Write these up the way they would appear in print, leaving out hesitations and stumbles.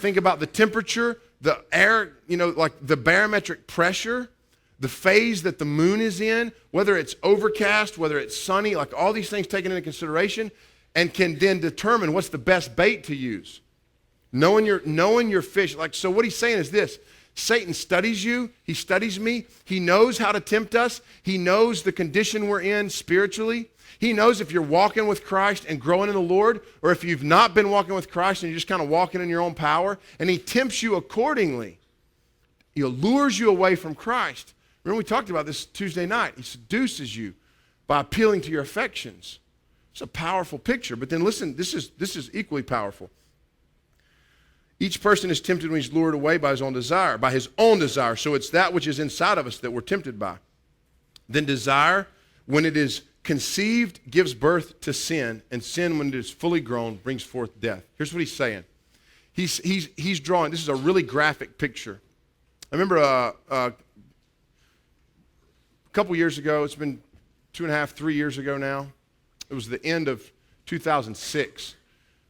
think about the temperature, the air, like the barometric pressure, the phase that the moon is in, whether it's overcast, whether it's sunny, like all these things taken into consideration, and can then determine what's the best bait to use. Knowing your fish. Like, so what he's saying is this: Satan studies you, he studies me, he knows how to tempt us, he knows the condition we're in spiritually. He knows if you're walking with Christ and growing in the Lord, or if you've not been walking with Christ and you're just kind of walking in your own power, and he tempts you accordingly. He lures you away from Christ. Remember, we talked about this Tuesday night. He seduces you by appealing to your affections. It's a powerful picture. But then listen, this is equally powerful. Each person is tempted when he's lured away by his own desire, So it's that which is inside of us that we're tempted by. Then desire, when it is conceived, gives birth to sin, and sin, when it is fully grown, brings forth death. Here's what he's saying. He's drawing, this is a really graphic picture. I remember a couple years ago, it's been 2.5, 3 years ago now. It was the end of 2006.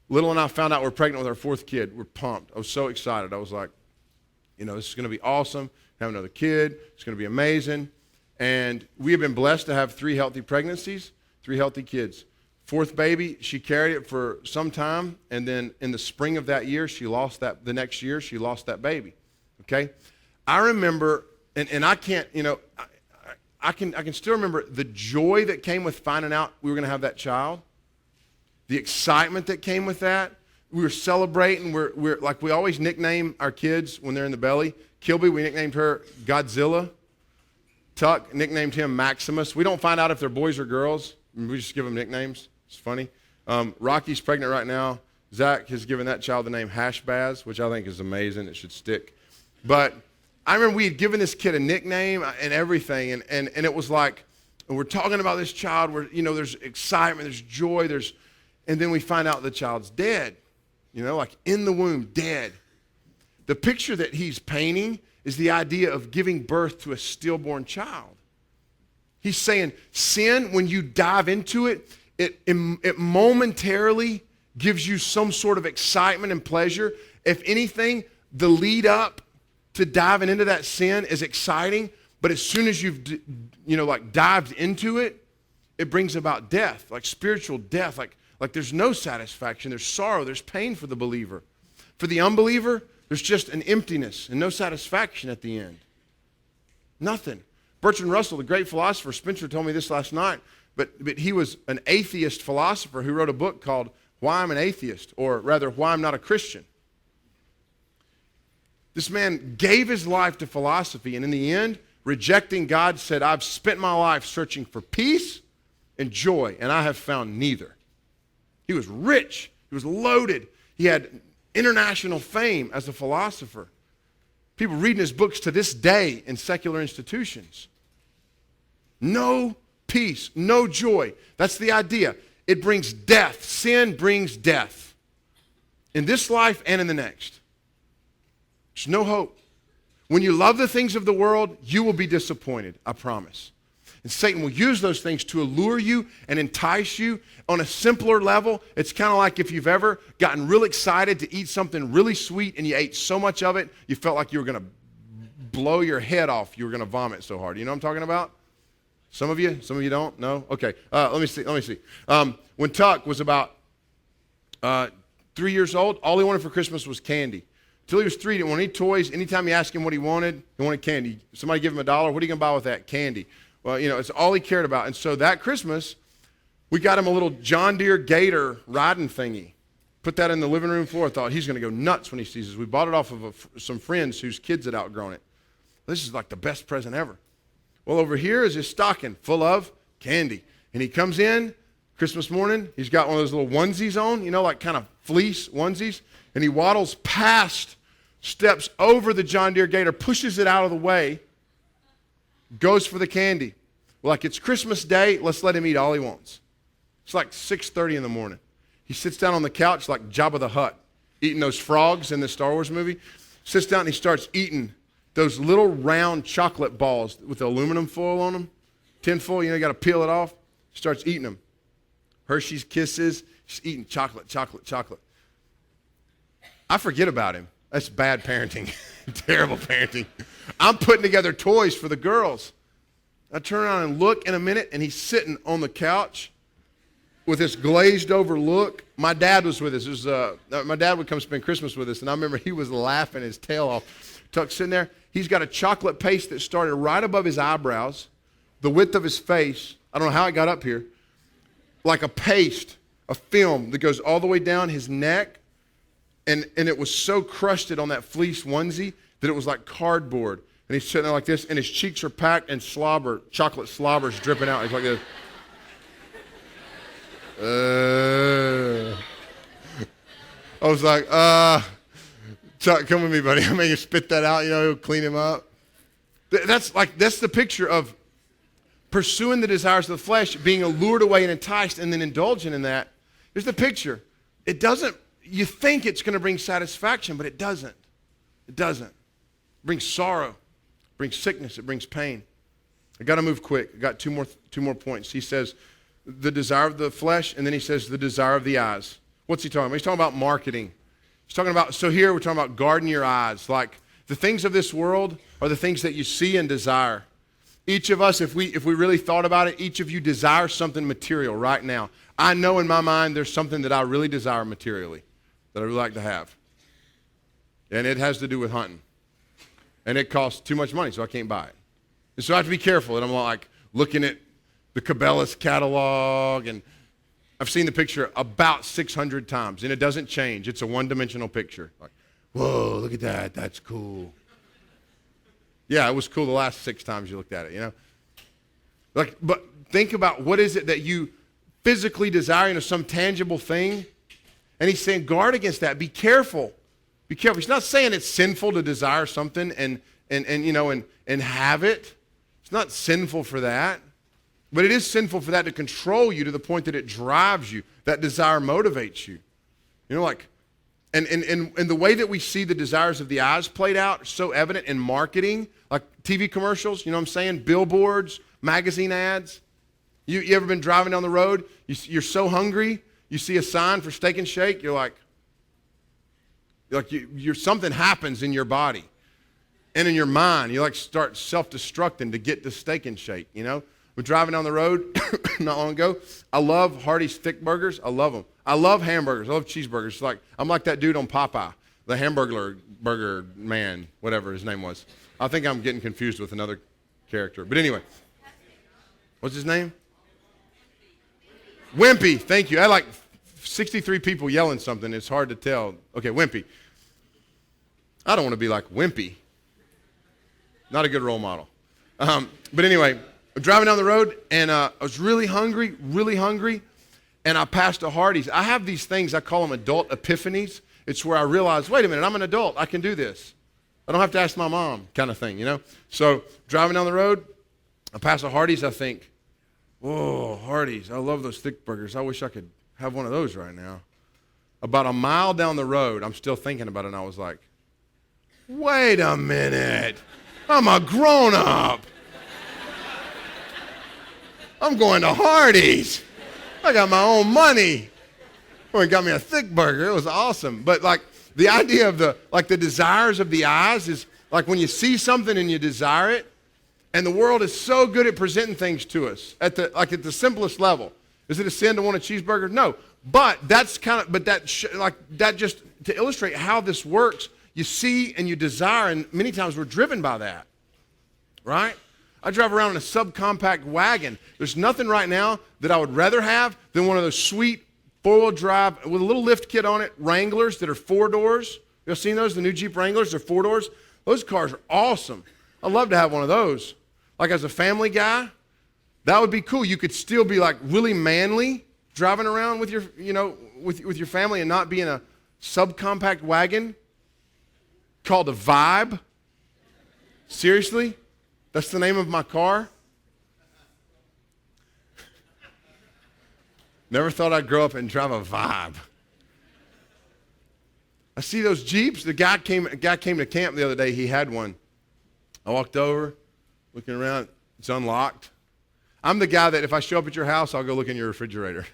Little and I found out we're pregnant with our 4th kid. We're pumped. I was so excited. I was like, this is going to be awesome. Have another kid. It's going to be amazing. And we have been blessed to have 3 healthy pregnancies, 3 healthy kids. 4th baby, she carried it for some time, and then in the spring of that year, the next year, she lost that baby. Okay? I remember, and I can't, I can still remember the joy that came with finding out we were going to have that child, the excitement that came with that. We were celebrating. We're like, we always nickname our kids when they're in the belly. Kilby, we nicknamed her Godzilla. Tuck nicknamed him Maximus. We don't find out if they're boys or girls. We just give them nicknames. It's funny. Rocky's pregnant right now. Zach has given that child the name Hashbaz, which I think is amazing. It should stick. But I remember we had given this kid a nickname and everything, and it was like, we're talking about this child where, there's excitement, there's joy, and then we find out the child's dead, like in the womb, dead. The picture that he's painting is the idea of giving birth to a stillborn child. He's saying sin, when you dive into it, it momentarily gives you some sort of excitement and pleasure. If anything, the lead up to diving into that sin is exciting, but as soon as you've dived into it, it brings about death, like spiritual death, like there's no satisfaction, there's sorrow, there's pain for the believer. For the unbeliever, there's just an emptiness and no satisfaction at the end. Nothing. Bertrand Russell, the great philosopher, Spencer told me this last night, but he was an atheist philosopher who wrote a book called Why I'm an Atheist, or rather, Why I'm Not a Christian. This man gave his life to philosophy, and in the end, rejecting God, said, I've spent my life searching for peace and joy, and I have found neither. He was rich. He was loaded. He had international fame as a philosopher. People reading his books to this day in secular institutions. No peace, no joy. That's the idea. It brings death. Sin brings death in this life and in the next. There's no hope. When you love the things of the world, you will be disappointed, I promise. And Satan will use those things to allure you and entice you. On a simpler level, it's kind of like if you've ever gotten real excited to eat something really sweet and you ate so much of it, you felt like you were going to blow your head off. You were going to vomit so hard. You know what I'm talking about? Some of you don't? No? Okay. Let me see. When Tuck was about 3 years old, all he wanted for Christmas was candy. Until he was 3, he didn't want any toys. Anytime you asked him what he wanted candy. Somebody give him $1. What are you going to buy with that? Candy. Well, it's all he cared about. And so that Christmas, we got him a little John Deere Gator riding thingy. Put that in the living room floor. I thought he's going to go nuts when he sees us. We bought it off of some friends whose kids had outgrown it. This is like the best present ever. Well, over here is his stocking full of candy. And he comes in Christmas morning. He's got one of those little onesies on, like kind of fleece onesies. And he waddles past, steps over the John Deere Gator, pushes it out of the way, goes for the candy. Like, it's Christmas Day, let's let him eat all he wants. It's like 6:30 in the morning. He sits down on the couch like Jabba the Hutt, eating those frogs in the Star Wars movie. Sits down and he starts eating those little round chocolate balls with the aluminum foil on them. Tin foil, you got to peel it off. Starts eating them. Hershey's Kisses, just eating chocolate. I forget about him. That's bad parenting. Terrible parenting. I'm putting together toys for the girls. I turn around and look in a minute, and he's sitting on the couch with this glazed over look. My dad was with us. My dad would come spend Christmas with us, and I remember he was laughing his tail off. Tuck's sitting there. He's got a chocolate paste that started right above his eyebrows, the width of his face. I don't know how it got up here. Like a paste, a film that goes all the way down his neck, and it was so crusted on that fleece onesie that it was like cardboard. And he's sitting there like this, and his cheeks are packed, and chocolate slobber's dripping out. He's like this. I was like, Chuck, come with me, buddy. I'm going to spit that out, he'll clean him up. That's the picture of pursuing the desires of the flesh, being allured away and enticed, and then indulging in that. Here's the picture. It doesn't, you think it's going to bring satisfaction, but it doesn't. It doesn't. It brings sorrow. It brings sickness. It brings pain. I got to move quick. I got two more points. He says the desire of the flesh, and then he says the desire of the eyes. What's he talking about? He's talking about marketing. He's talking about, so here we're talking about guarding your eyes. Like the things of this world are the things that you see and desire. Each of us, if we really thought about it, each of you desire something material right now. I know in my mind there's something that I really desire materially, that I really like to have. And it has to do with hunting. And it costs too much money, so I can't buy it. And so I have to be careful. And I'm like looking at the Cabela's catalog, and I've seen the picture about 600 times, and it doesn't change. It's a one-dimensional picture. Like, whoa, look at that. That's cool. Yeah, it was cool the last 6 times you looked at it, Like, but think about what is it that you physically desire, some tangible thing. And he's saying, guard against that. Be careful. Be careful. He's not saying it's sinful to desire something and have it. It's not sinful for that. But it is sinful for that to control you to the point that it drives you. That desire motivates you. And the way that we see the desires of the eyes played out, so evident in marketing, like TV commercials, you know what I'm saying? Billboards, magazine ads. You ever been driving down the road? You're so hungry, you see a sign for Steak and Shake, you're something happens in your body and in your mind. You start self-destructing to get to Steak and Shake, We're driving down the road not long ago. I love Hardee's thick burgers. I love them. I love hamburgers. I love cheeseburgers. I'm like that dude on Popeye, the hamburger burger man, whatever his name was. I think I'm getting confused with another character. But anyway, what's his name? Wimpy. Thank you. I had 63 people yelling something. It's hard to tell. Okay, Wimpy. I don't want to be like Wimpy. Not a good role model. But anyway, I'm driving down the road, and I was really hungry, and I passed a Hardee's. I have these things, I call them adult epiphanies. It's where I realize, wait a minute, I'm an adult. I can do this. I don't have to ask my mom kind of thing, So driving down the road, I pass a Hardee's. I think, whoa, Hardee's. I love those thick burgers. I wish I could have one of those right now. About a mile down the road, I'm still thinking about it, and I was like, wait a minute. I'm a grown-up. I'm going to Hardee's. I got my own money. Or got me a thick burger. It was awesome. But the idea of the desires of the eyes is like when you see something and you desire it, and the world is so good at presenting things to us at the simplest level. Is it a sin to want a cheeseburger? No. But that's that just to illustrate how this works. You see and you desire, and many times we're driven by that, right? I drive around in a subcompact wagon. There's nothing right now that I would rather have than one of those sweet four-wheel drive with a little lift kit on it, Wranglers that are 4 doors. You ever seen those? The new Jeep Wranglers, they're 4 doors. Those cars are awesome. I'd love to have one of those. As a family guy, that would be cool. You could still be really manly driving around with your, with your family and not be in a subcompact wagon called a Vibe. Seriously? That's the name of my car? Never thought I'd grow up and drive a Vibe. I see those Jeeps. A guy came to camp the other day. He had one. I walked over, looking around. It's unlocked. I'm the guy that if I show up at your house, I'll go look in your refrigerator.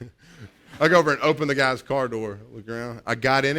I'll go over and open the guy's car door, look around. I got in it.